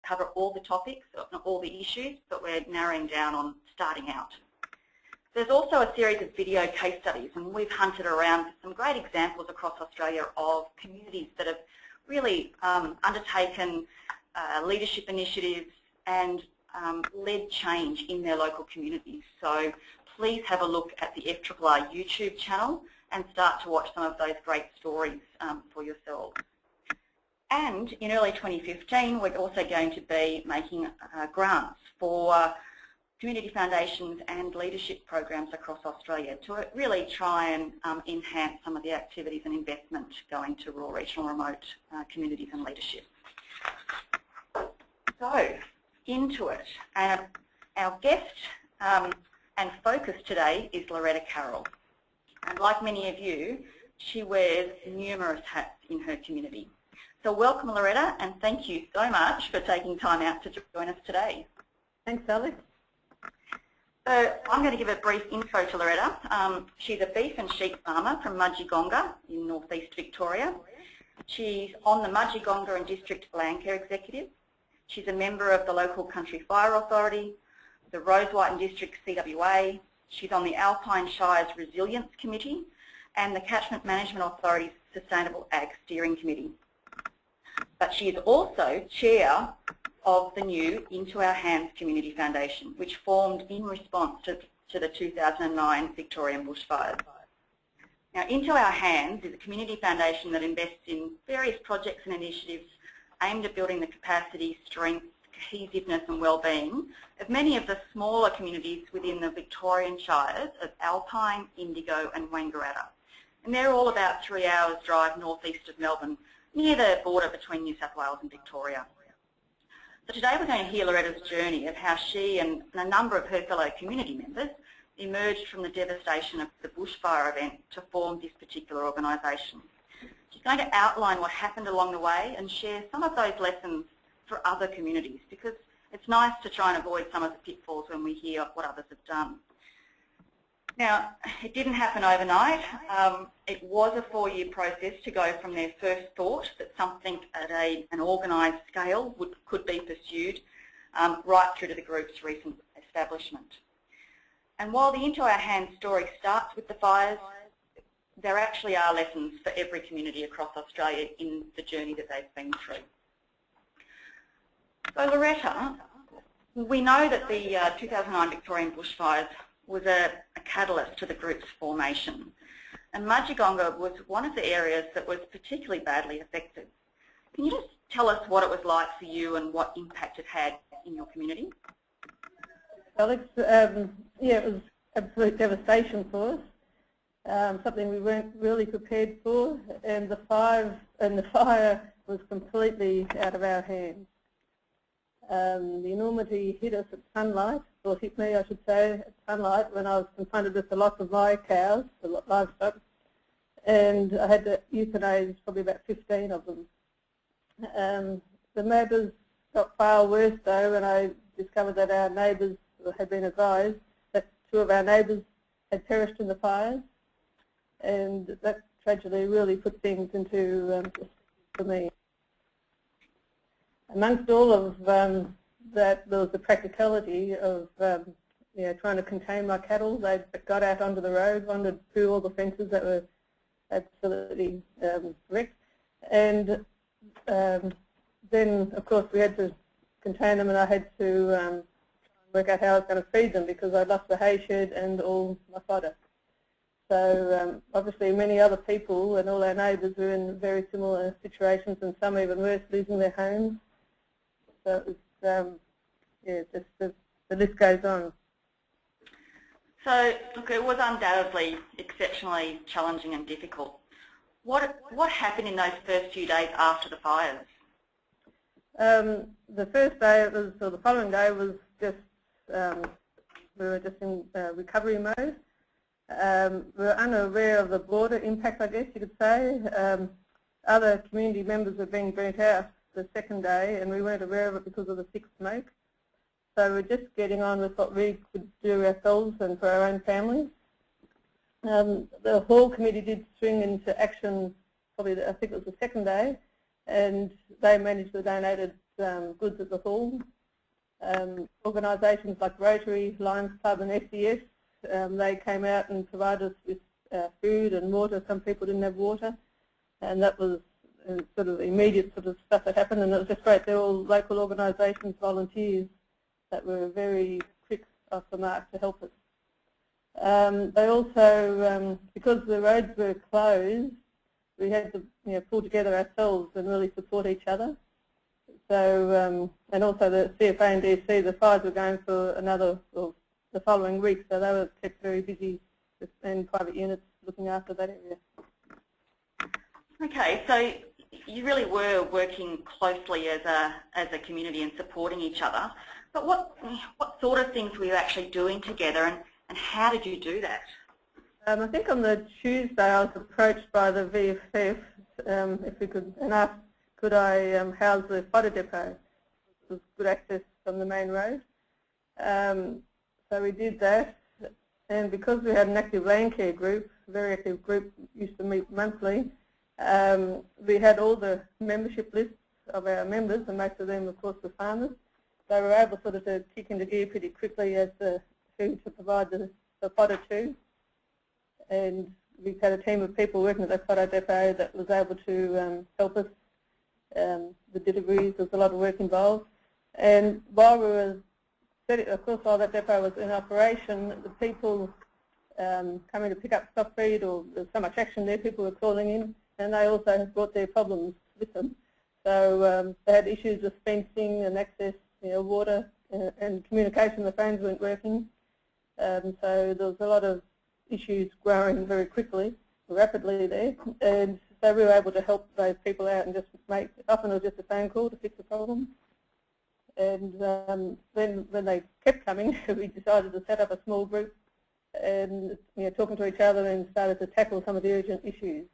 cover all the topics, not all the issues, but we're narrowing down on starting out. There's also a series of video case studies, and we've hunted around some great examples across Australia of communities that have really undertaken leadership initiatives and led change in their local communities. So please have a look at the FRRR YouTube channel and start to watch some of those great stories for yourselves. And in early 2015, we're also going to be making grants for community foundations and leadership programs across Australia to really try and enhance some of the activities and investment going to rural, regional, remote communities and leadership. So, into it. Our guest and focus today is Loretta Carroll. And like many of you, she wears numerous hats in her community. So welcome, Loretta, and thank you so much for taking time out to join us today. Thanks, Alex. So I'm going to give a brief intro to Loretta. She's a beef and sheep farmer from Mudgegonga in northeast Victoria. She's on the Mudgegonga and District Landcare Executive. She's a member of the local Country Fire Authority, the Rosewhite District CWA. She's on the Alpine Shire's Resilience Committee and the Catchment Management Authority's Sustainable Ag Steering Committee. But she is also chair of the new Into Our Hands Community Foundation, which formed in response to the 2009 Victorian bushfires. Now, Into Our Hands is a community foundation that invests in various projects and initiatives aimed at building the capacity, strength, cohesiveness and well-being of many of the smaller communities within the Victorian shires of Alpine, Indigo and Wangaratta. And they're all about 3 hours drive northeast of Melbourne, near the border between New South Wales and Victoria. So today we're going to hear Loretta's journey of how she and a number of her fellow community members emerged from the devastation of the bushfire event to form this particular organisation. She's going to outline what happened along the way and share some of those lessons for other communities, because it's nice to try and avoid some of the pitfalls when we hear what others have done. Now, it didn't happen overnight. It was a 4-year process to go from their first thought that something at an organised scale could be pursued right through to the group's recent establishment. And while the Into Our Hands story starts with the fires, there actually are lessons for every community across Australia in the journey that they've been through. So Loretta, we know that the 2009 Victorian bushfires was a catalyst to the group's formation. And Mudgegonga was one of the areas that was particularly badly affected. Can you just tell us what it was like for you and what impact it had in your community? Alex, yeah, it was absolute devastation for us, something we weren't really prepared for, and the fire was completely out of our hands. The enormity hit us at sunlight, or hit me I should say, at sunlight when I was confronted with the loss of my cows, the livestock, and I had to euthanize probably about 15 of them. The matters got far worse though when I discovered that our neighbours had been advised that 2 of our neighbours had perished in the fires, and that tragedy really put things into for me. Amongst all of that, there was the practicality of trying to contain my cattle. They got out onto the road, wandered through all the fences that were absolutely wrecked, and then of course we had to contain them, and I had to work out how I was going to feed them because I'd lost the hay shed and all my fodder. So obviously many other people and all our neighbours were in very similar situations, and some even worse, losing their homes. So it was, yeah, just the list goes on. So, look, it was undoubtedly exceptionally challenging and difficult. What happened in those first few days after the fires? The first day, or the following day, was just we were just in recovery mode. We were unaware of the broader impact, I guess you could say. Other community members were being burnt out the second day, and we weren't aware of it because of the thick smoke. So we're just getting on with what we could do ourselves and for our own families. The Hall Committee did swing into action probably, I think it was the second day, and they managed the donated goods at the hall. Organisations like Rotary, Lions Club and SDS, they came out and provided us with food and water. Some people didn't have water, and that was sort of immediate sort of stuff that happened, and it was just great. They're all local organisations, volunteers that were very quick off the mark to help us. They also, because the roads were closed, we had to pull together ourselves and really support each other. So, and also the CFA and DC, the fires were going for the following week, so they were kept very busy and private units looking after that area. Okay, so you really were working closely as a community and supporting each other. But what sort of things were you actually doing together, and how did you do that? I think on the Tuesday I was approached by the VFF if we could, and asked could I house the fodder depot. It was good access from the main road. So we did that, and because we had an active land care group, a very active group, used to meet monthly, we had all the membership lists of our members, and most of them of course were farmers. So we were able sort of to kick into gear pretty quickly as to who to provide the fodder to. And we had a team of people working at the fodder depot that was able to help us. The deliveries, there was a lot of work involved. And while we were, of course, while that depot was in operation, the people coming to pick up stock feed, or there's so much action there, people were calling in, and they also had brought their problems with them. So they had issues with fencing and access, water and communication. The phones weren't working. So there was a lot of issues growing very quickly, rapidly there, and so we were able to help those people out and just make, often it was just a phone call to fix the problem. And then when they kept coming, we decided to set up a small group and talking to each other, and started to tackle some of the urgent issues,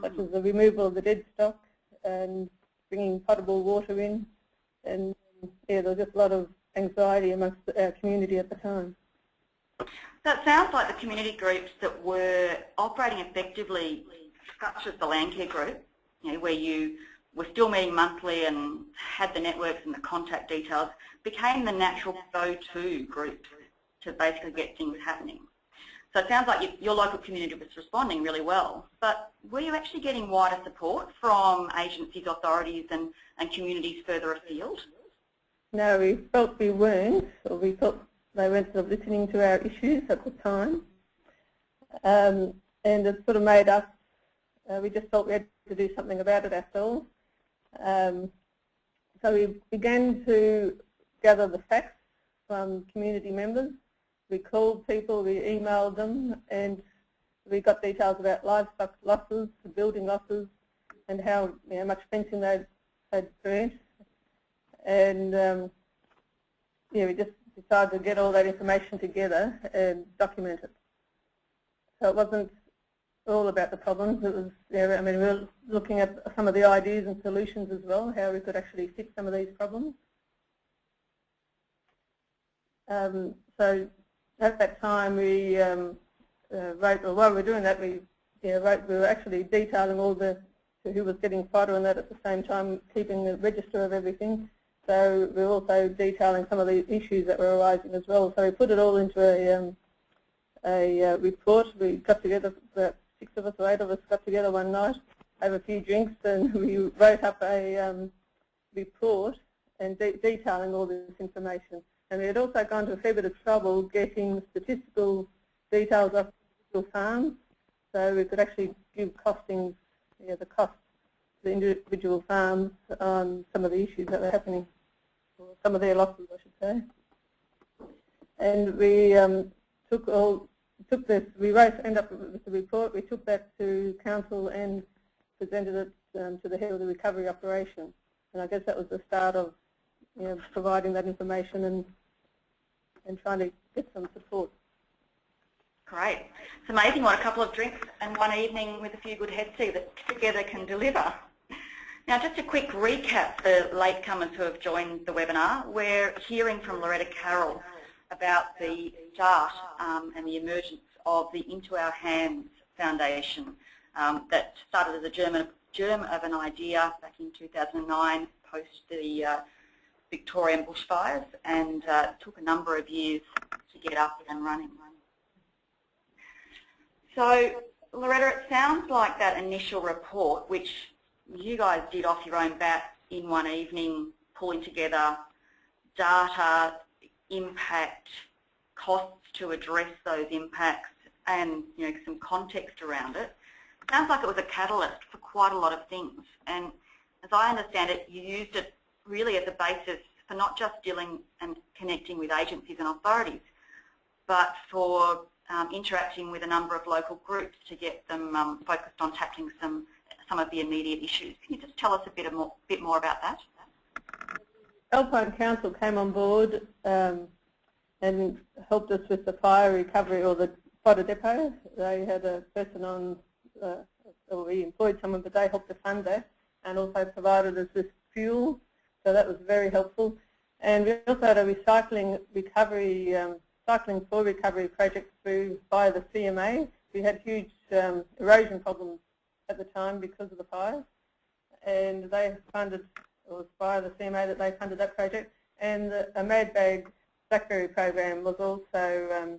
such as the removal of the dead stock and bringing potable water in. And there was just a lot of anxiety amongst our community at the time. So it sounds like the community groups that were operating effectively, such as the land care group, where you were still meeting monthly and had the networks and the contact details, became the natural go-to group to basically get things happening. So it sounds like your local community was responding really well, but were you actually getting wider support from agencies, authorities and communities further afield? No, we felt we weren't, or we felt they weren't sort of listening to our issues at the time. And it sort of made us, we just felt we had to do something about it ourselves. So we began to gather the facts from community members. We called people, we emailed them, and we got details about livestock losses, building losses, and how much fencing they had burnt. And we just decided to get all that information together and document it. So it wasn't all about the problems. It was, I mean, we were looking at some of the ideas and solutions as well, how we could actually fix some of these problems. So at that time, we wrote, or while we were doing that, we were actually detailing all who was getting fodder, and that at the same time keeping a register of everything. So we were also detailing some of the issues that were arising as well. So we put it all into a report. We got together, about 6 of us or 8 of us got together one night, had a few drinks, and we wrote up a report and detailing all this information. And we had also gone to a fair bit of trouble getting statistical details of individual farms, so we could actually give costings, the costs to the individual farms on some of the issues that were happening, or some of their losses, I should say. And we took this, we ended up with the report, we took that to council and presented it to the head of the recovery operation. And I guess that was the start of providing that information and trying to get some support. Great. It's amazing what a couple of drinks and one evening with a few good heads together can deliver. Now, just a quick recap for latecomers who have joined the webinar. We're hearing from Loretta Carroll about the start and the emergence of the Into Our Hands Foundation that started as a germ of an idea back in 2009 post the Victorian bushfires, and took a number of years to get up and running. So, Loretta, it sounds like that initial report, which you guys did off your own bat in one evening, pulling together data, impact, costs to address those impacts, and some context around it. Sounds like it was a catalyst for quite a lot of things. And as I understand it, you used it really as a basis for not just dealing and connecting with agencies and authorities, but for interacting with a number of local groups to get them focused on tackling some of the immediate issues. Can you just tell us a bit more about that? Alpine Council came on board and helped us with the fire recovery, or the fodder depot. They had a person on, or we employed someone, but they helped to fund that, and also provided us with fuel, so that was very helpful. And we also had a cycling for recovery project through by the CMA. We had huge erosion problems at the time because of the fires, and they funded, it was via the CMA that they funded that project. And a Mad Bag Blackberry program was also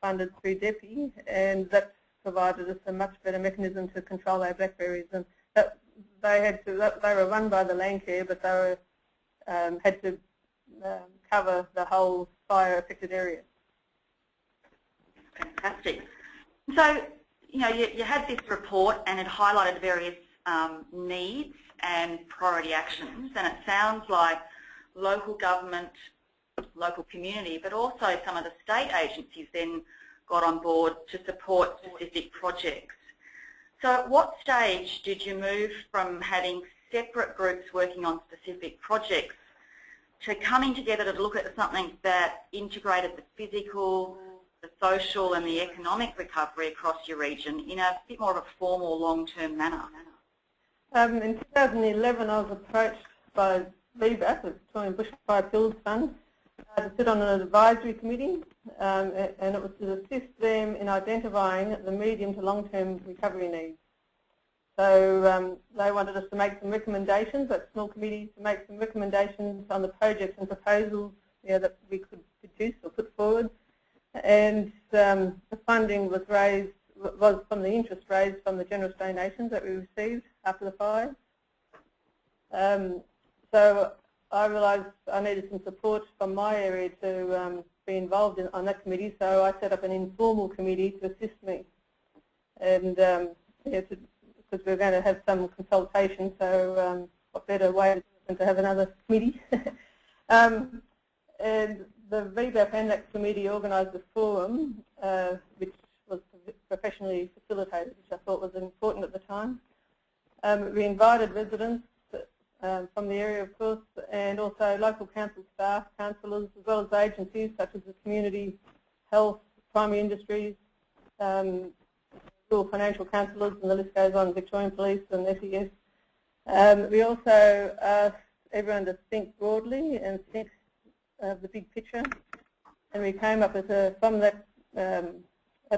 funded through DEPI, and that provided us a much better mechanism to control our blackberries. And that they were run by the Landcare, but they were, had to cover the whole fire-affected area. Fantastic. So, you had this report, and it highlighted various needs and priority actions, and it sounds like local government, local community, but also some of the state agencies then got on board to support specific projects. So at what stage did you move from having separate groups working on specific projects to coming together to look at something that integrated the physical, the social and the economic recovery across your region in a bit more of a formal long-term manner? In 2011 I was approached by VBAP, the Victorian Bushfire Appeals Fund, to sit on an advisory committee, and it was to assist them in identifying the medium to long-term recovery needs. So they wanted us to make some recommendations, that small committee, to make some recommendations on the projects and proposals that we could produce or put forward. And the funding was from the interest raised from the generous donations that we received after the fire. So I realised I needed some support from my area to be involved on that committee, so I set up an informal committee to assist me. And because we're going to have some consultation, so what better way than to have another committee? And the VBAP and that committee organised a forum, which was professionally facilitated, which I thought was important at the time. We invited residents from the area, of course, and also local council staff, councillors, as well as agencies such as the community, health, primary industries, rural financial councillors, and the list goes on, Victorian Police and SES. We also asked everyone to think broadly and think of the big picture, and we came up with at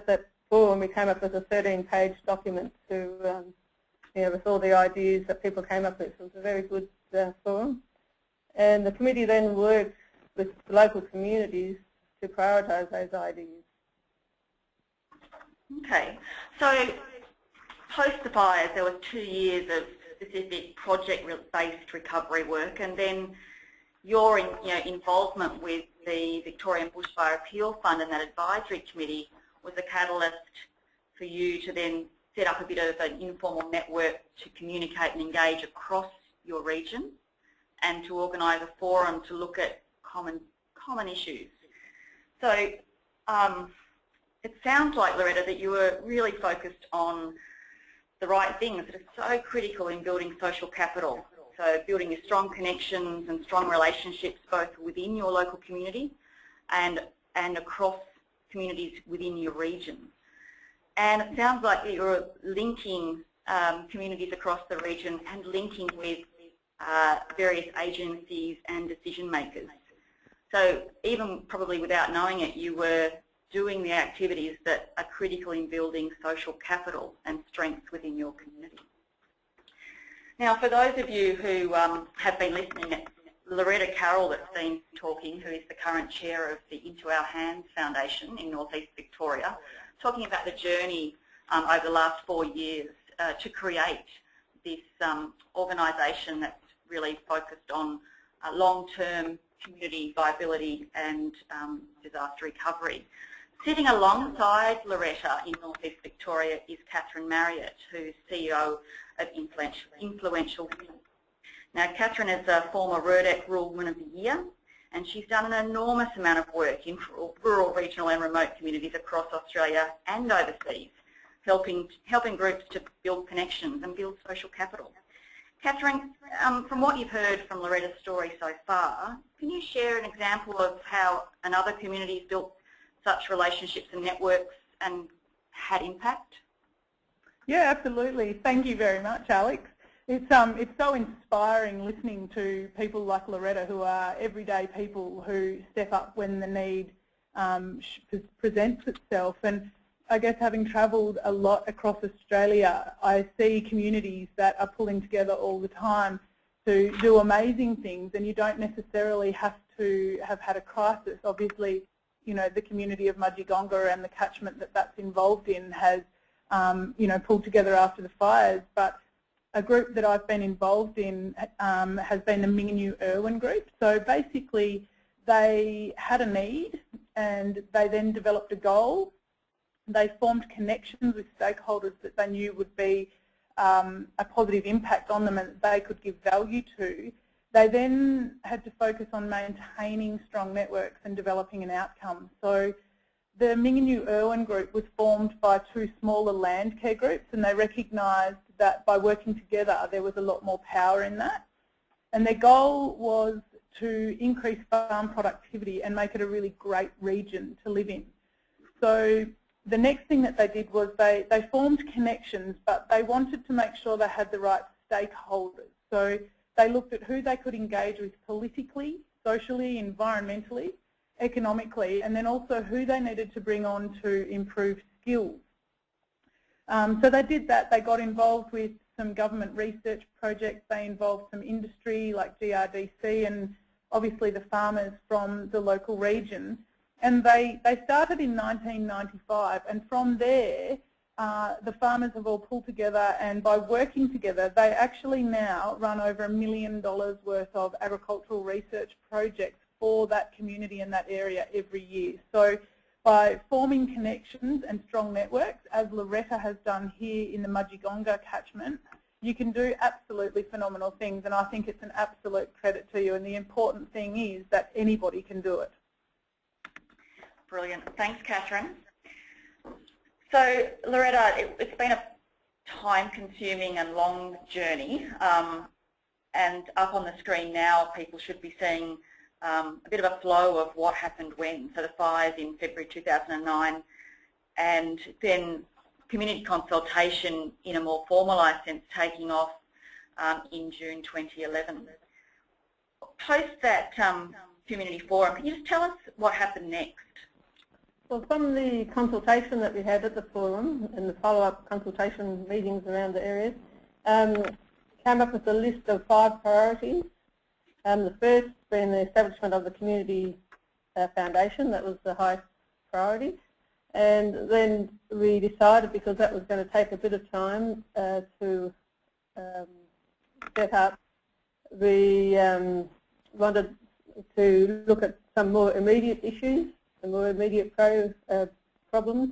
that forum we came up with a 13-page document to with all the ideas that people came up with. So it was a very good forum. And the committee then worked with the local communities to prioritise those ideas. Okay. So post the fires, there was 2 years of specific project-based recovery work, and then your involvement with the Victorian Bushfire Appeal Fund and that advisory committee was a catalyst for you to then set up a bit of an informal network to communicate and engage across your region, and to organise a forum to look at common issues. So it sounds like, Loretta, that you were really focused on the right things that are so critical in building social capital. So building your strong connections and strong relationships both within your local community and across communities within your region. And it sounds like you're linking communities across the region and linking with various agencies and decision makers. So even probably without knowing it, you were doing the activities that are critical in building social capital and strengths within your community. Now, for those of you who have been listening, Loretta Carroll that's been talking, who is the current chair of the Into Our Hands Foundation in North East Victoria, talking about the journey over the last 4 years to create this organisation that's really focused on long-term community viability and disaster recovery. Sitting alongside Loretta in North East Victoria is Catherine Marriott, who's CEO of Influential Women. Now, Catherine is a former RERDC Rural Woman of the Year, and she's done an enormous amount of work in rural, regional and remote communities across Australia and overseas, helping groups to build connections and build social capital. Catherine, from what you've heard from Loretta's story so far, can you share an example of how another community has built such relationships and networks and had impact? Yeah, absolutely. Thank you very much, Alex. It's so inspiring listening to people like Loretta, who are everyday people who step up when the need presents itself. And I guess having travelled a lot across Australia, I see communities that are pulling together all the time to do amazing things, and you don't necessarily have to have had a crisis. Obviously, you know, the community of Mudgegonga and the catchment that that's involved in has, you know, pulled together after the fires. But a group that I've been involved in has been the Minginoo Irwin group. So basically, they had a need and they then developed a goal. They formed connections with stakeholders that they knew would be a positive impact on them and that they could give value to. They then had to focus on maintaining strong networks and developing an outcome. So the Minginoo Irwin group was formed by 2 smaller land care groups, and they recognised that by working together there was a lot more power in that. And their goal was to increase farm productivity and make it a really great region to live in. So the next thing that they did was they formed connections, but they wanted to make sure they had the right stakeholders. So they looked at who they could engage with politically, socially, environmentally, economically, and then also who they needed to bring on to improve skills. So they did that. They got involved with some government research projects. They involved some industry like GRDC and obviously the farmers from the local region. And they started in 1995, and from there the farmers have all pulled together, and by working together they actually now run over $1 million worth of agricultural research projects for that community in that area every year. So by forming connections and strong networks, as Loretta has done here in the Mudgegonga catchment, you can do absolutely phenomenal things, and I think it's an absolute credit to you, and the important thing is that anybody can do it. Brilliant. Thanks, Catherine. So, Loretta, it's been a time-consuming and long journey, and up on the screen now people should be seeing a bit of a flow of what happened when. So the fires in February 2009, and then community consultation in a more formalised sense taking off in June 2011. Post that community forum, can you just tell us what happened next? Well, from the consultation that we had at the forum and the follow-up consultation meetings around the areas, came up with a list of 5 priorities. The first being the establishment of the community foundation. That was the highest priority. And then we decided, because that was going to take a bit of time to set up, we wanted to look at some more immediate issues, some more immediate problems.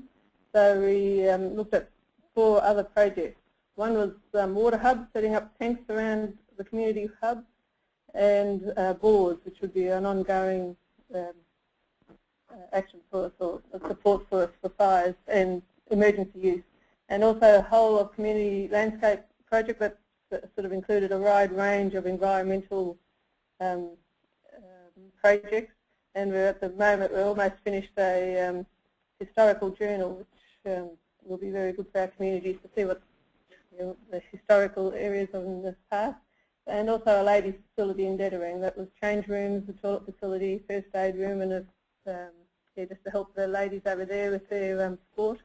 So we looked at 4 other projects. One was water hubs, setting up tanks around the community hubs, and boards, which would be an ongoing action for us, or support for us for fires and emergency use. And also a whole of community landscape project that sort of included a wide range of environmental projects. And we're at the moment, we're almost finished a historical journal, which will be very good for our communities to see what the historical areas in the past. And also a ladies' facility in Dedering. That was change rooms, a toilet facility, first aid room, and just to help the ladies over there with their sport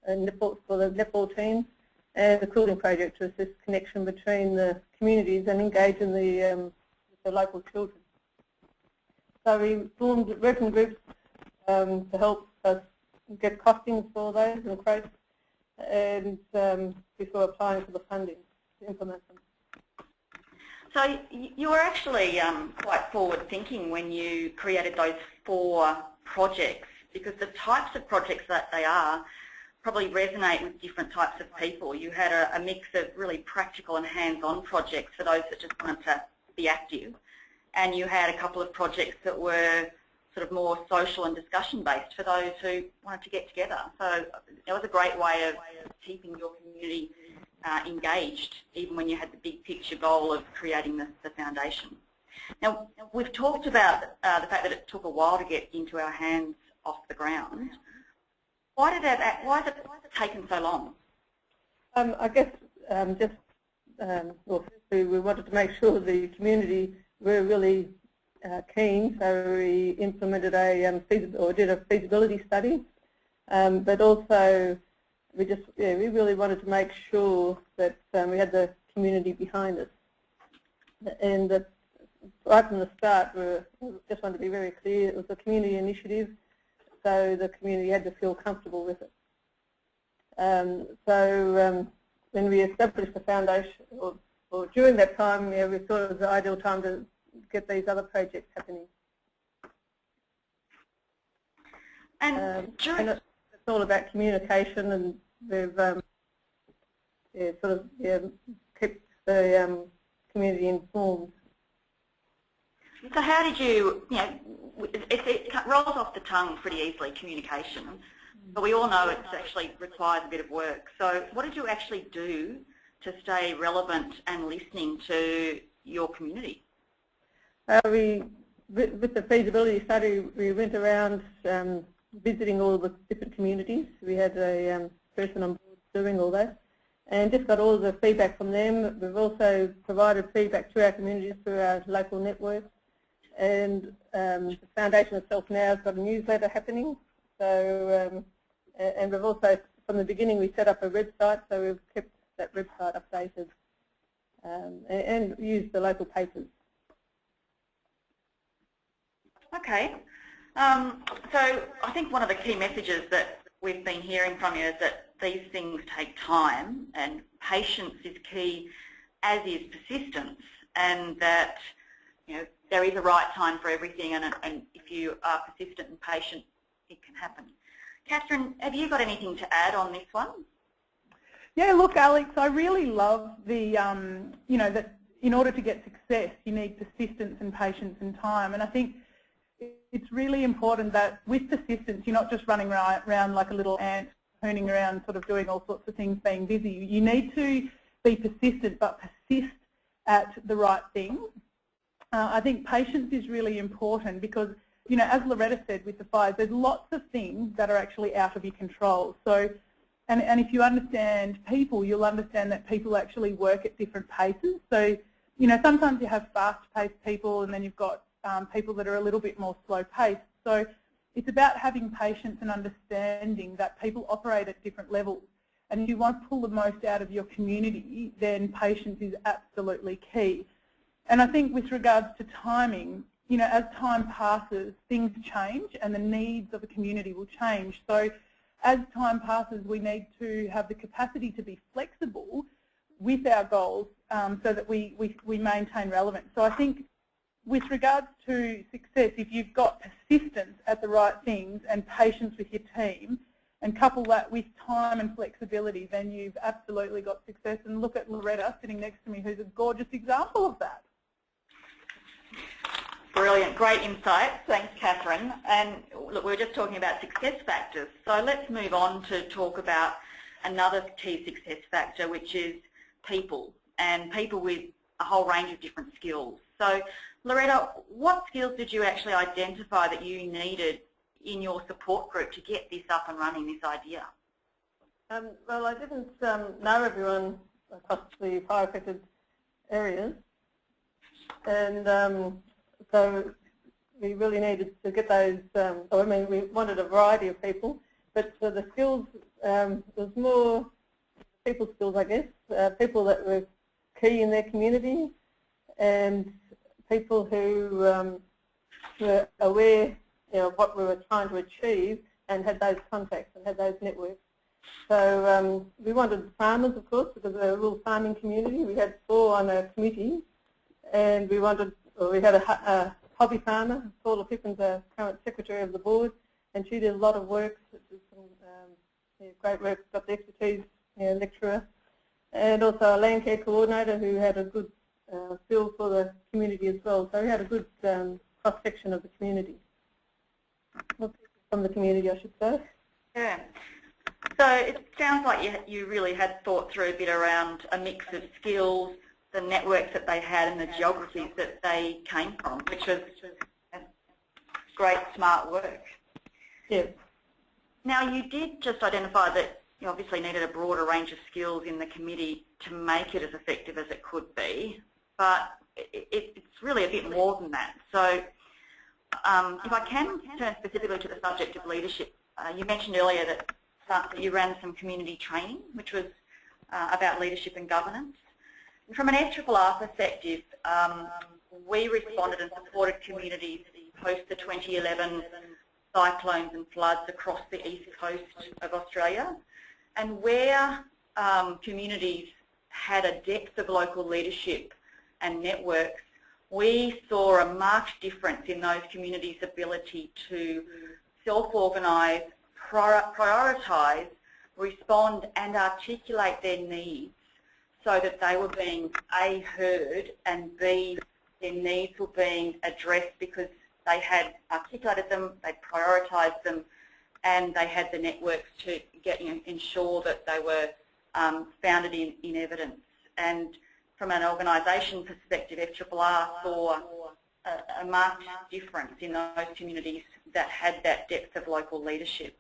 and netball, for the netball team. and the quilting project to assist connection between the communities and engage in the local children. So we formed working groups to help us get costings for those and quotes, and before applying for the funding to implement them. So you were actually quite forward-thinking when you created those 4 projects, because the types of projects that they are probably resonate with different types of people. You had a mix of really practical and hands-on projects for those that just wanted to be active, and you had a couple of projects that were sort of more social and discussion-based for those who wanted to get together. So it was a great way of keeping your community engaged, even when you had the big picture goal of creating the foundation. Now, we've talked about the fact that it took a while to get into our hands off the ground. Why has it taken so long? I guess well, firstly, we wanted to make sure the community were really keen, so we implemented did a feasibility study, but also we really wanted to make sure that we had the community behind us, and that right from the start we just wanted to be very clear it was a community initiative, so the community had to feel comfortable with it. When we established the foundation, or during that time, we thought it was the ideal time to get these other projects happening. And it's all about communication, and we've kept the community informed. So how did you, it rolls off the tongue pretty easily, communication, but we all know it actually requires a bit of work. So what did you actually do to stay relevant and listening to your community? With the feasibility study, we went around visiting all the different communities. We had a person on board doing all that, and just got all the feedback from them. We've also provided feedback to our communities through our local network, and the foundation itself now has got a newsletter happening. So, and we've also, from the beginning, we set up a website, so we've kept that website updated, and used the local papers. Okay. So I think one of the key messages that we've been hearing from you is that these things take time, and patience is key, as is persistence, and that there is a right time for everything, and if you are persistent and patient, it can happen. Catherine, have you got anything to add on this one? Yeah, look, Alex, I really love the, that in order to get success, you need persistence and patience and time. And I think it's really important that with persistence, you're not just running around like a little ant, hooning around, sort of doing all sorts of things, being busy. You need to be persistent, but persist at the right things. I think patience is really important because, as Loretta said with the fires, there's lots of things that are actually out of your control. So, and if you understand people, you'll understand that people actually work at different paces. So, sometimes you have fast-paced people, and then you've got people that are a little bit more slow-paced. So it's about having patience and understanding that people operate at different levels. And if you want to pull the most out of your community, then patience is absolutely key. And I think with regards to timing, as time passes, things change and the needs of a community will change. So as time passes, we need to have the capacity to be flexible with our goals so that we maintain relevance. So I think with regards to success, if you've got persistence at the right things and patience with your team, and couple that with time and flexibility, then you've absolutely got success. And look at Loretta sitting next to me, who's a gorgeous example of that. Brilliant, great insight. Thanks, Catherine. And look, we were just talking about success factors. So let's move on to talk about another key success factor, which is people, and people with a whole range of different skills. So Loretta, what skills did you actually identify that you needed in your support group to get this up and running, this idea? Well, I didn't know everyone across the fire-affected areas, and so we really needed to get those, we wanted a variety of people, but for the skills, it was more people skills, I guess, people that were key in their community and people who were aware of what we were trying to achieve and had those contacts and had those networks. So we wanted farmers, of course, because we're a rural farming community. We had 4 on our committee, and we had a hobby farmer, Paula Pippin's our current secretary of the board, and she did a lot of work, great work, got the expertise, lecturer, and also a land care coordinator who had a good feel for the community as well. So we had a good cross-section of the community, from the community, I should say. Yeah. So it sounds like you really had thought through a bit around a mix of skills, the networks that they had and the geographies that they came from, which was great, smart work. Yeah. Now you did just identify that you obviously needed a broader range of skills in the committee to make it as effective as it could be, but it's really a bit more than that. So if I can turn specifically to the subject of leadership, you mentioned earlier that you ran some community training, which was about leadership and governance. And from an FRRR perspective, we responded and supported communities post the 2011 cyclones and floods across the east coast of Australia. And where communities had a depth of local leadership and networks, we saw a marked difference in those communities' ability to self-organise, prioritise, respond and articulate their needs so that they were being A, heard, and B, their needs were being addressed because they had articulated them, they prioritised them, and they had the networks to ensure that they were founded in evidence. And from an organisation perspective, FRRR saw a marked difference in those communities that had that depth of local leadership.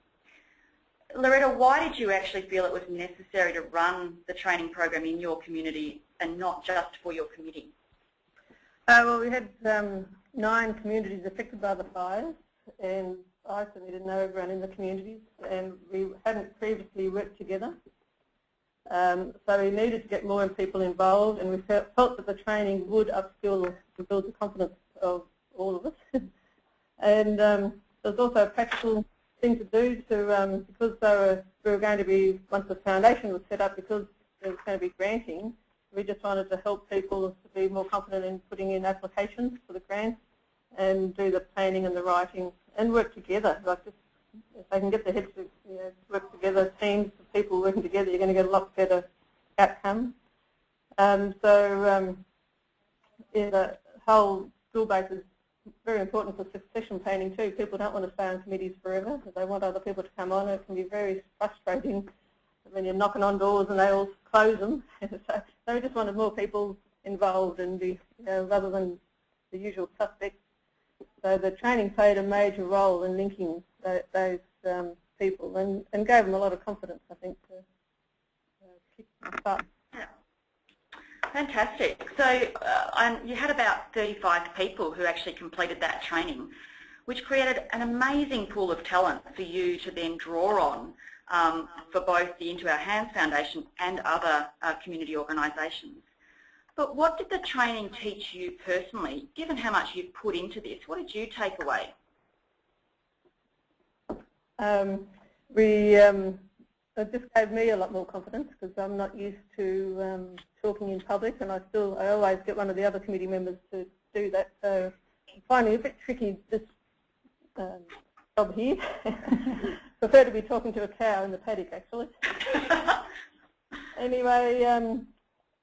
Loretta, why did you actually feel it was necessary to run the training program in your community and not just for your committee? Well, we had 9 communities affected by the fires, and I certainly didn't know everyone in the communities, and we hadn't previously worked together. So we needed to get more people involved, and we felt that the training would upskill and build the confidence of all of us. And there's also a practical thing to do to, because we were going to be, once the foundation was set up, because there was going to be granting, we just wanted to help people to be more confident in putting in applications for the grants and do the planning and the writing and work together. Like just, if they can get their heads to work together, teams of people working together, you're going to get a lot better outcome. The whole skill base is very important for succession planning too. People don't want to stay on committees forever. They want other people to come on. It can be very frustrating when you're knocking on doors and they all close them. So we just wanted more people involved and be, rather than the usual suspects. So the training played a major role in linking those people and gave them a lot of confidence, I think, to kick start. Fantastic. So you had about 35 people who actually completed that training, which created an amazing pool of talent for you to then draw on for both the Into Our Hands Foundation and other community organisations. But what did the training teach you personally, given how much you've put into this? What did you take away? It just gave me a lot more confidence because I'm not used to talking in public, and I always get one of the other committee members to do that. So I'm finding it a bit tricky, this job here. Prefer to be talking to a cow in the paddock, actually. Anyway,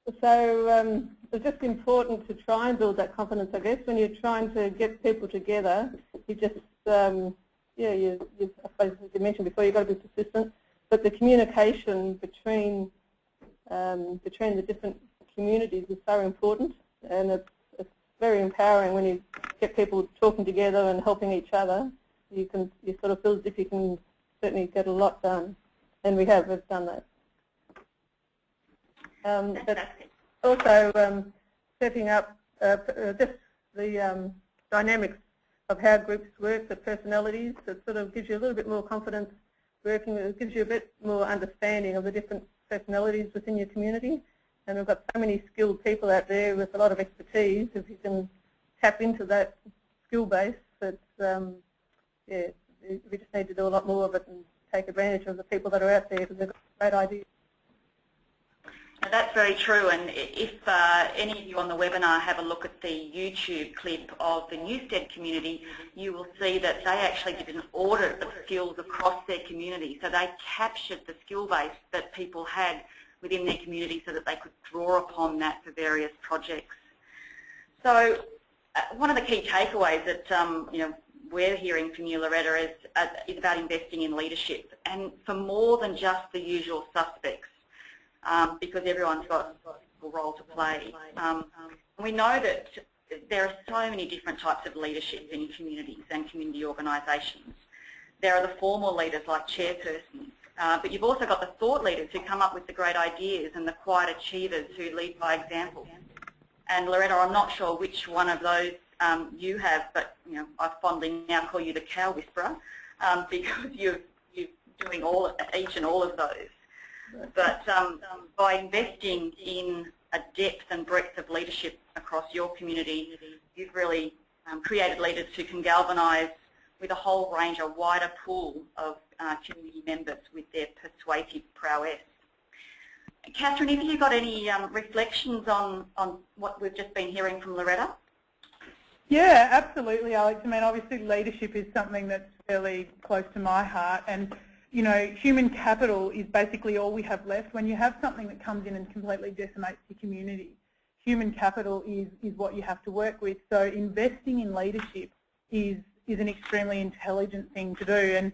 it's just important to try and build that confidence, I guess. When you're trying to get people together, you just, I suppose as you mentioned before, you've got to be persistent. But the communication between the different communities is so important, and it's very empowering when you get people talking together and helping each other. You sort of feel as if you can certainly get a lot done, and we've done that. But also setting up just the dynamics of how groups work, the personalities. It sort of gives you a little bit more confidence working. It gives you a bit more understanding of the different personalities within your community, and we've got so many skilled people out there with a lot of expertise. If you can tap into that skill base, yeah, we just need to do a lot more of it and take advantage of the people that are out there because they've got great ideas. Now, that's very true, and if any of you on the webinar have a look at the YouTube clip of the Newstead community, you will see that they actually did an audit of skills across their community. So they captured the skill base that people had within their community so that they could draw upon that for various projects. So one of the key takeaways that we're hearing from you, Loretta, is about investing in leadership, and for more than just the usual suspects. Because everyone's got a role to play. We know that there are so many different types of leadership in communities and community organisations. There are the formal leaders like chairpersons, but you've also got the thought leaders who come up with the great ideas and the quiet achievers who lead by example. And Loretta, I'm not sure which one of those you have, but I fondly now call you the cow whisperer because you're doing each and all of those. But by investing in a depth and breadth of leadership across your community, you've really created leaders who can galvanise with a whole range, a wider pool of community members with their persuasive prowess. Catherine, have you got any reflections on what we've just been hearing from Loretta? Yeah, absolutely, Alex. I mean, obviously leadership is something that's fairly close to my heart, and human capital is basically all we have left. When you have something that comes in and completely decimates your community, human capital is what you have to work with. So investing in leadership is an extremely intelligent thing to do. And,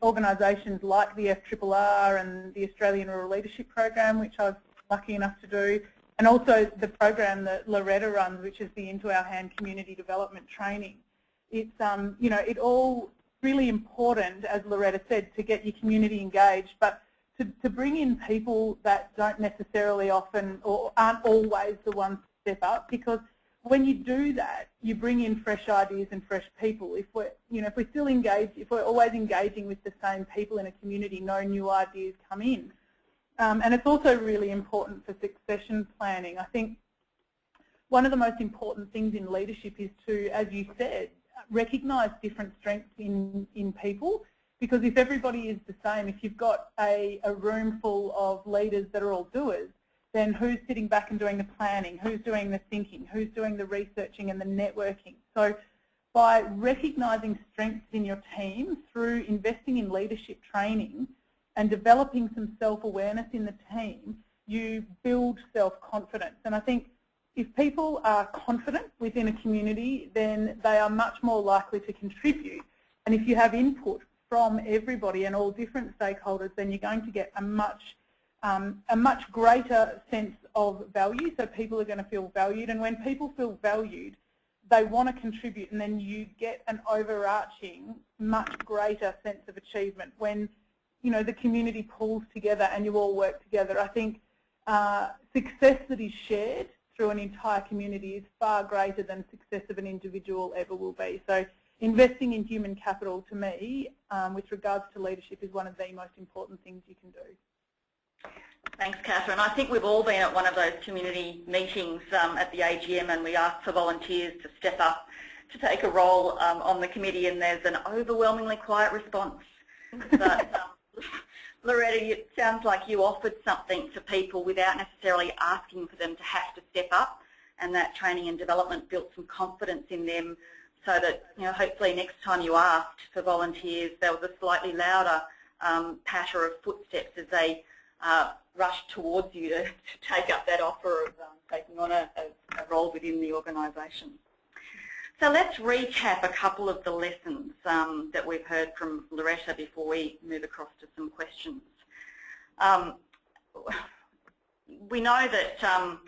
organisations like the FRRR and the Australian Rural Leadership Program, which I was lucky enough to do, and also the program that Loretta runs, which is the Into Our Hand Community Development Training. It's, it all really important, as Loretta said, to get your community engaged, but to bring in people that don't necessarily often or aren't always the ones to step up, because when you do that, you bring in fresh ideas and fresh people. If we're, if we're still engaged, if we're always engaging with the same people in a community, no new ideas come in. And it's also really important for succession planning. I think one of the most important things in leadership is to, as you said, recognise different strengths in people, because if everybody is the same, if you've got a room full of leaders that are all doers, then who's sitting back and doing the planning, who's doing the thinking, who's doing the researching and the networking? So by recognising strengths in your team through investing in leadership training and developing some self-awareness in the team, you build self-confidence. And I think if people are confident within a community, then they are much more likely to contribute. And if you have input from everybody and all different stakeholders, then you're going to get a much greater sense of value. So people are going to feel valued, and when people feel valued, they want to contribute, and then you get an overarching, much greater sense of achievement when the community pulls together and you all work together. I think success that is shared through an entire community is far greater than success of an individual ever will be. So investing in human capital, to me, with regards to leadership, is one of the most important things you can do. Thanks, Catherine. I think we've all been at one of those community meetings at the AGM, and we ask for volunteers to step up to take a role on the committee, and there's an overwhelmingly quiet response. But Loretta, it sounds like you offered something to people without necessarily asking for them to have to step up, and that training and development built some confidence in them, so that hopefully next time you asked for volunteers, there was a slightly louder patter of footsteps as they rushed towards you to take up that offer of taking on a role within the organisation. So let's recap a couple of the lessons that we've heard from Loretta before we move across to some questions. We know that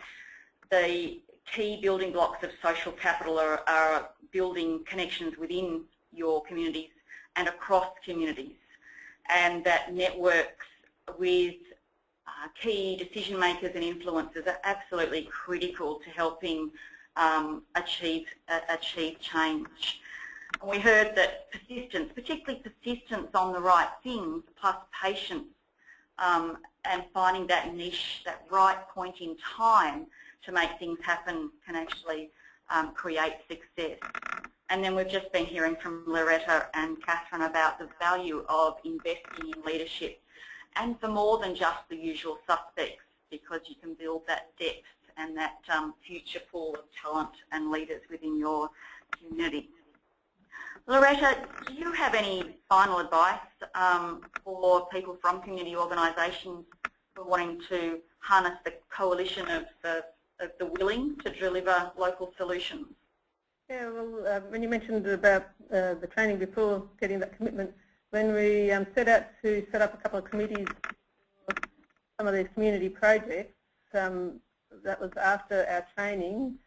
the key building blocks of social capital are building connections within your communities and across communities, and that networks with key decision makers and influencers are absolutely critical to helping achieve change. And we heard that persistence, particularly persistence on the right things, plus patience, and finding that niche, that right point in time to make things happen can actually create success. And then we've just been hearing from Loretta and Catherine about the value of investing in leadership, and for more than just the usual suspects, because you can build that depth and that future pool of talent and leaders within your community. Loretta, do you have any final advice for people from community organisations who are wanting to harness the coalition of the willing to deliver local solutions? Yeah, well, when you mentioned about the training before getting that commitment, when we set out to set up a couple of committees for some of these community projects, that was after our training,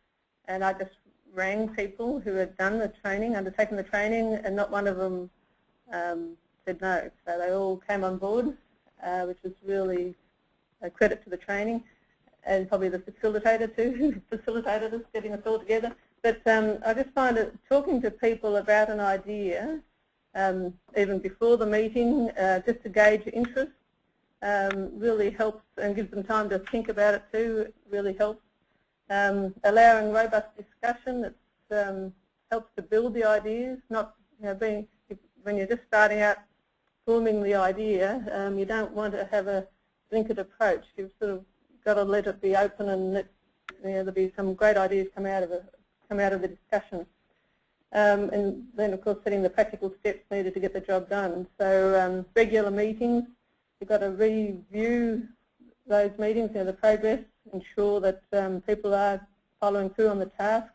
and I just rang people who had done the training, undertaken the training, and not one of them said no. So they all came on board, which was really a credit to the training, and probably the facilitator too, who facilitated us getting us all together. But I just find that talking to people about an idea, even before the meeting, just to gauge interest, really helps, and gives them time to think about it too, really helps. Allowing robust discussion, it helps to build the ideas, not when you're just starting out forming the idea, you don't want to have a blinkered approach. You've sort of got to let it be open, and let there'll be some great ideas come out of the discussion. And then, of course, setting the practical steps needed to get the job done. So regular meetings, you've got to review those meetings, the progress, ensure that people are following through on the task.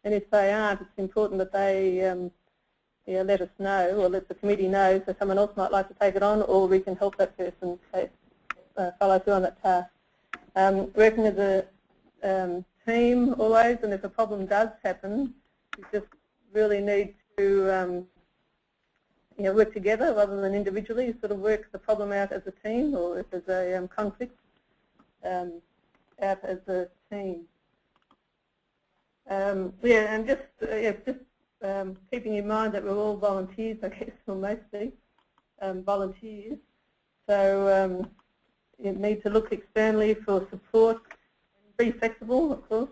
And if they aren't, it's important that they let us know, or let the committee know, so someone else might like to take it on, or we can help that person follow through on that task. Working as a team always, and if a problem does happen, you just really need to work together rather than individually. You sort of work the problem out as a team, or if there's a conflict, out as a team. And just keeping in mind that we're all volunteers, I guess, or mostly volunteers. So you need to look externally for support, be flexible, of course,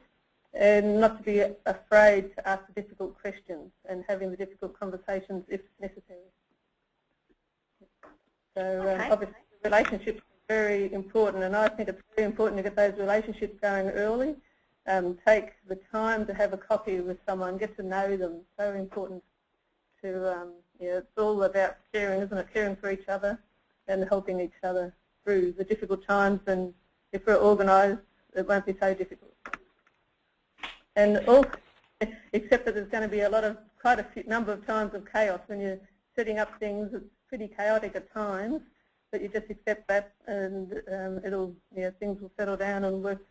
and not to be afraid to ask the difficult questions and having the difficult conversations if necessary. So obviously relationships are very important, and I think it's very important to get those relationships going early. Take the time to have a coffee with someone, get to know them. So important to, it's all about caring, isn't it? Caring for each other and helping each other through the difficult times, and if we're organised, it won't be so difficult. And also, except that there's going to be quite a number of times of chaos when you're setting up things. It's pretty chaotic at times, but you just accept that, and things will settle down and work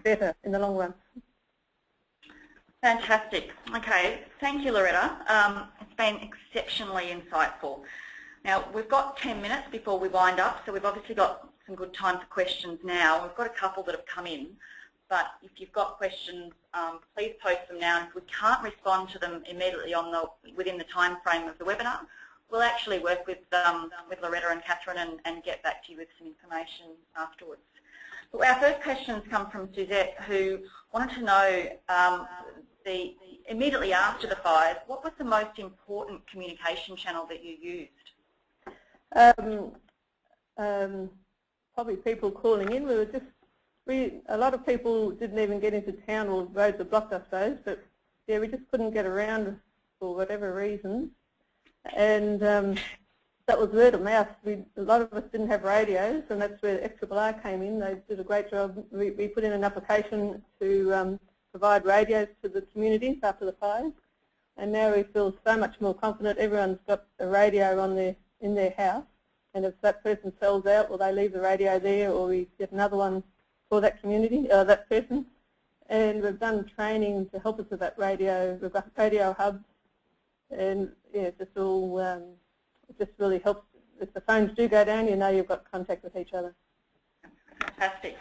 better in the long run. Fantastic. Okay, thank you, Loretta. It's been exceptionally insightful. Now, we've got 10 minutes before we wind up, so we've obviously got some good time for questions now. We've got a couple that have come in, but if you've got questions, please post them now. And if we can't respond to them immediately within the time frame of the webinar, we'll actually work with Loretta and Catherine and get back to you with some information afterwards. But our first questions come from Suzette, who wanted to know immediately after the fires, what was the most important communication channel that you used? Probably people calling in. A lot of people didn't even get into town, or roads were blocked, I suppose, but yeah, we just couldn't get around for whatever reason. And that was word of mouth. A lot of us didn't have radios, and that's where FRRR came in. They did a great job. We put in an application to provide radios to the communities after the fires, and now we feel so much more confident. Everyone's got a radio in their house, and if that person sells out, well, they leave the radio there, or we get another one for that community, that person. And we've done training to help us with that radio. We've got radio hubs, and yeah, it just really helps. If the phones do go down, you know you've got contact with each other. Fantastic.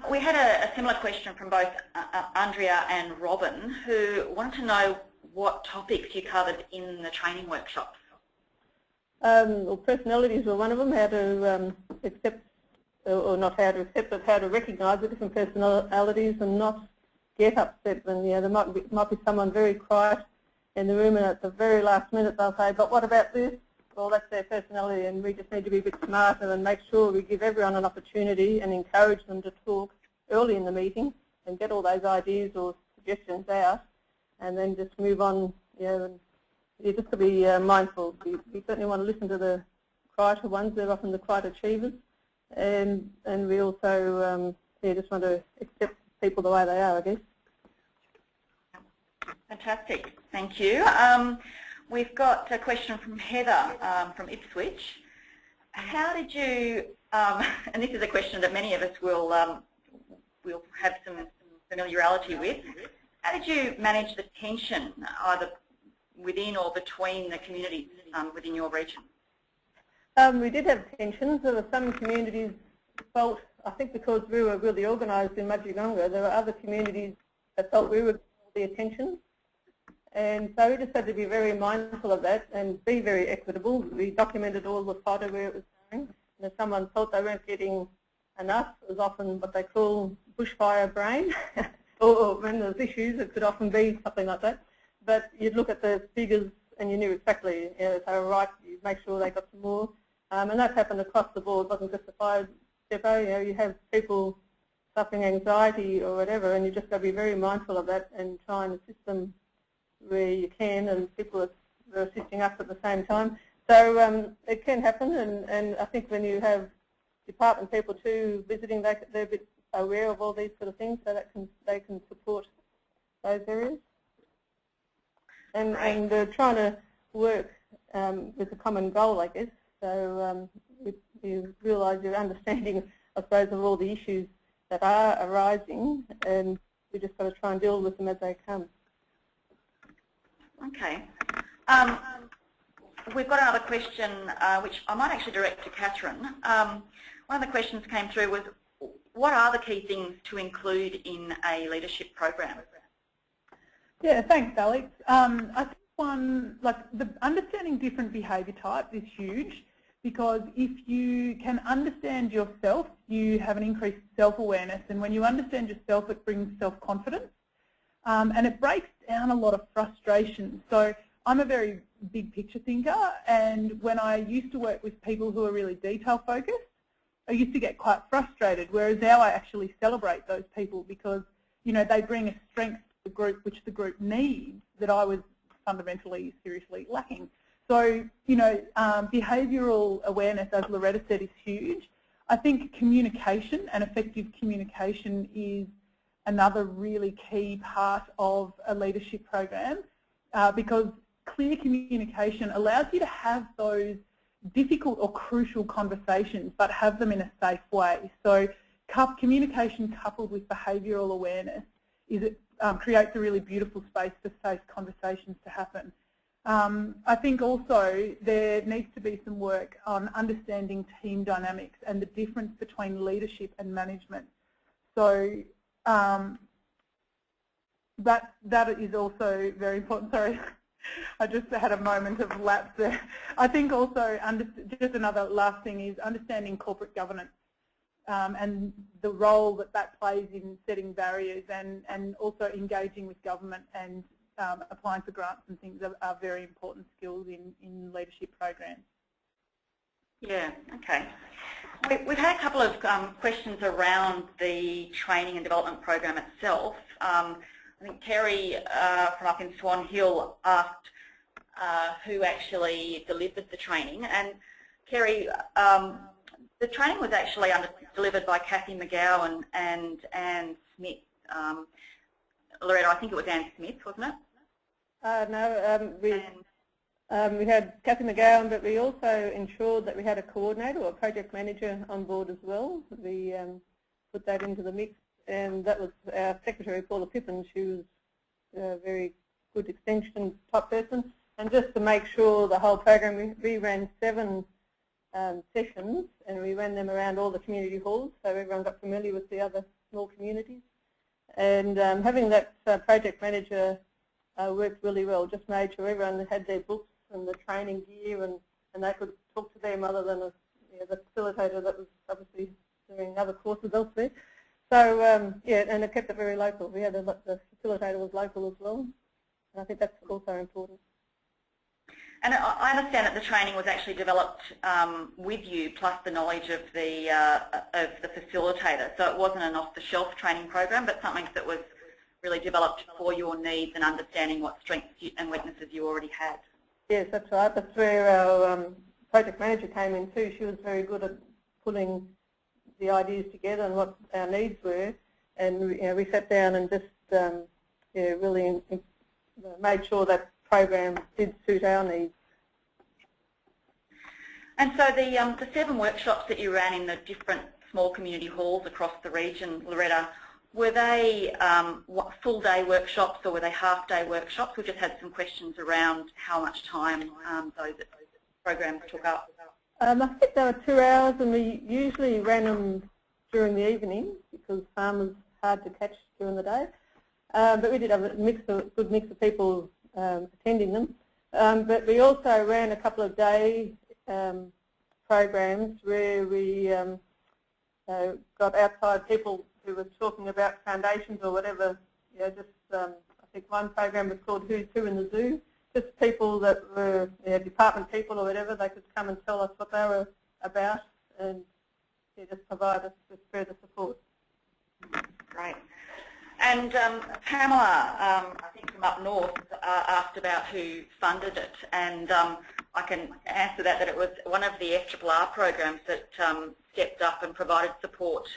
We had a similar question from both Andrea and Robin, who wanted to know what topics you covered in the training workshops. Well, personalities were one of them, how to accept, or not how to accept, but how to recognise the different personalities and not get upset when there might be someone very quiet in the room, and at the very last minute they'll say, but what about this? Well, that's their personality, and we just need to be a bit smarter and make sure we give everyone an opportunity and encourage them to talk early in the meeting and get all those ideas or suggestions out, and then just move on. And you just got to be mindful. You certainly want to listen to the quieter ones. They're often the quiet achievers, and we also just want to accept people the way they are, I guess. Fantastic, thank you. We've got a question from Heather from Ipswich. How did you, and this is a question that many of us will have some familiarity with, how did you manage the tension either within or between the communities within your region? We did have tensions. There were some communities felt, I think because we were really organised in Mudgegonga, there were other communities that felt we were getting all the attention. And so we just had to be very mindful of that and be very equitable. We documented all the fodder where it was going. And if someone thought they weren't getting enough, it was often what they call bushfire brain, or when there's issues, it could often be something like that. But you'd look at the figures and you knew exactly, if they were right, you'd make sure they got some more. And that happened across the board. It wasn't just a fire depot. You have people suffering anxiety or whatever, and you just got to be very mindful of that and try and assist them where you can, and people are assisting us at the same time. So it can happen, and I think when you have department people too visiting, they're a bit aware of all these sort of things, so that they can support those areas. And trying to work with a common goal, I guess. So you realise you're understanding, I suppose, of all the issues that are arising, and we just got to try and deal with them as they come. Okay. We've got another question which I might actually direct to Catherine. One of the questions came through was, what are the key things to include in a leadership program? Yeah, thanks, Alex. I think the understanding different behaviour types is huge, because if you can understand yourself, you have an increased self-awareness, and when you understand yourself, it brings self-confidence. And it breaks down a lot of frustration. So I'm a very big picture thinker, and when I used to work with people who are really detail focused, I used to get quite frustrated, whereas now I actually celebrate those people because, they bring a strength to the group which the group needs that I was fundamentally seriously lacking. So, behavioural awareness, as Loretta said, is huge. I think communication and effective communication is another really key part of a leadership program, because clear communication allows you to have those difficult or crucial conversations, but have them in a safe way. So communication coupled with behavioural awareness creates a really beautiful space for safe conversations to happen. I think also there needs to be some work on understanding team dynamics and the difference between leadership and management. So that is also very important. Sorry, I just had a moment of lapse there. I think also, just another last thing is understanding corporate governance and the role that plays in setting barriers, and also engaging with government and applying for grants and things are very important skills in leadership programs. Yeah, okay. We've had a couple of questions around the training and development program itself. I think Terry from up in Swan Hill asked who actually delivered the training, and Kerry, the training was actually delivered by Kathy McGowan and Anne Smith. Loretta, I think it was Anne Smith, wasn't it? No, we had Kathy McGowan, but we also ensured that we had a coordinator or a project manager on board as well. We put that into the mix, and that was our secretary, Paula Pippin. She was a very good extension type person. And just to make sure the whole program, we ran 7 sessions, and we ran them around all the community halls, so everyone got familiar with the other small communities. And having that project manager worked really well, just made sure everyone had their books and the training gear and and they could talk to them other than the facilitator that was obviously doing other courses elsewhere. So yeah, and it kept it very local. We had the facilitator was local as well, and I think that's also important. And I understand that the training was actually developed with you, plus the knowledge of the facilitator. So it wasn't an off-the-shelf training program, but something that was really developed for your needs and understanding what strengths and weaknesses you already had. Yes, that's right. That's where our project manager came in too. She was very good at putting the ideas together and what our needs were, and we sat down and just really made sure that program did suit our needs. And so the 7 workshops that you ran in the different small community halls across the region, Loretta, were they full-day workshops or were they half-day workshops? We just had some questions around how much time those programs took up. I think they were 2 hours, and we usually ran them during the evening because farmers hard to catch during the day. But we did have a good mix of people attending them. But we also ran a couple of day programs where we got outside people who were talking about foundations or whatever. I think one program was called Who's Who in the Zoo. Just people that were department people or whatever, they could come and tell us what they were about and just provide us with further support. Great. And Pamela, I think from up north, asked about who funded it, and I can answer that it was one of the FRRR programs that stepped up and provided support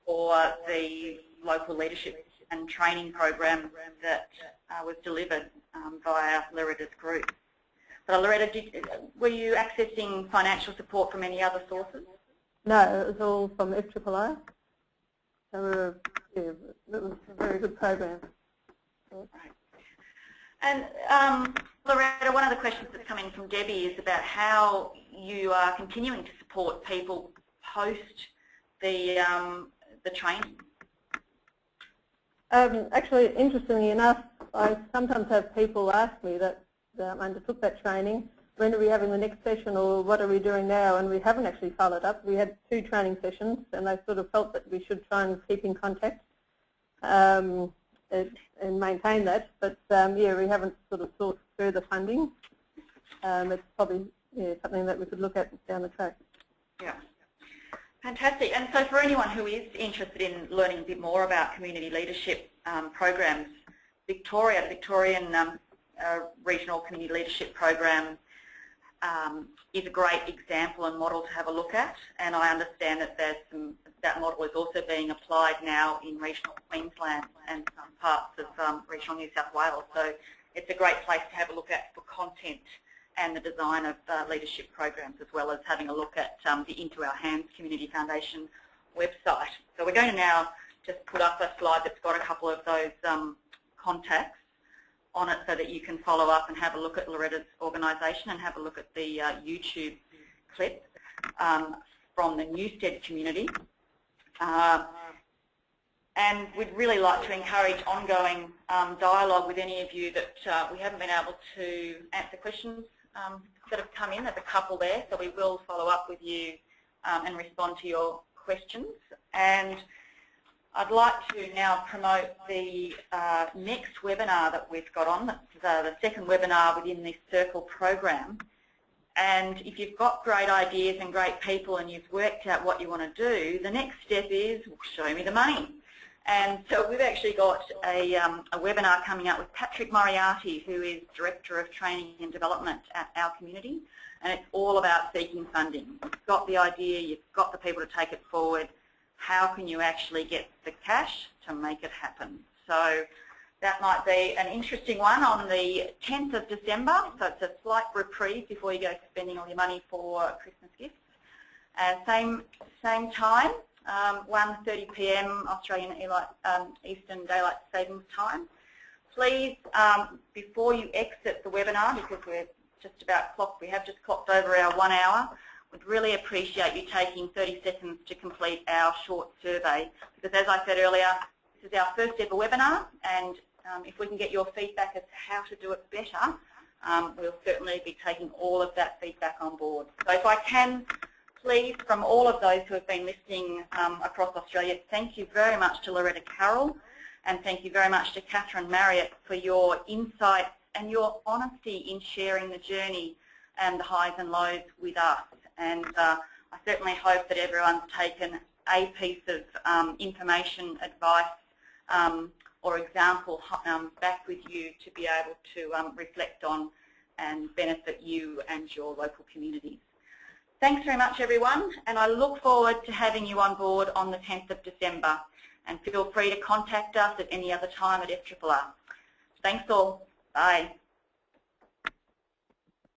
for the local leadership and training program that was delivered via Loretta's group. So Loretta, were you accessing financial support from any other sources? No, it was all from FRRR. So it was a very good program. Right. And Loretta, one of the questions that's come in from Debbie is about how you are continuing to support people post the training. Actually, interestingly enough, I sometimes have people ask me that undertook that training, when are we having the next session or what are we doing now, and we haven't actually followed up. We had 2 training sessions and they sort of felt that we should try and keep in contact and maintain that, but yeah, we haven't sort of sought further funding. It's probably something that we could look at down the track. Yeah. Fantastic. And so for anyone who is interested in learning a bit more about community leadership programs, Victorian Regional Community Leadership Program is a great example and model to have a look at, and I understand that that model is also being applied now in regional Queensland and some parts of regional New South Wales. So it's a great place to have a look at for content and the design of leadership programs, as well as having a look at the Into Our Hands Community Foundation website. So we're going to now just put up a slide that's got a couple of those contacts on it so that you can follow up and have a look at Loretta's organisation and have a look at the YouTube clip from the Newstead community. And we'd really like to encourage ongoing dialogue with any of you that we haven't been able to answer questions that have come in. There's a couple there, so we will follow up with you and respond to your questions. And I'd like to now promote the next webinar that we've got on. That's the second webinar within this Circle program. And if you've got great ideas and great people and you've worked out what you want to do, the next step is show me the money. And so we've actually got a webinar coming up with Patrick Moriarty, who is Director of Training and Development at our community. And it's all about seeking funding. You've got the idea, you've got the people to take it forward. How can you actually get the cash to make it happen? So that might be an interesting one on the 10th of December. So it's a slight reprieve before you go spending all your money for Christmas gifts. Same time, 1:30 p.m. Australian Eastern Daylight Savings Time. Please, before you exit the webinar, because we have just clocked over our 1 hour, we'd really appreciate you taking 30 seconds to complete our short survey, because as I said earlier, this is our first ever webinar, and if we can get your feedback as to how to do it better, we'll certainly be taking all of that feedback on board. So if I can, please, from all of those who have been listening across Australia, thank you very much to Loretta Carroll, and thank you very much to Catherine Marriott for your insights and your honesty in sharing the journey and the highs and lows with us. And I certainly hope that everyone's taken a piece of information, advice, or example back with you to be able to reflect on and benefit you and your local communities. Thanks very much, everyone, and I look forward to having you on board on the 10th of December. And feel free to contact us at any other time at FRRR. Thanks all. Bye.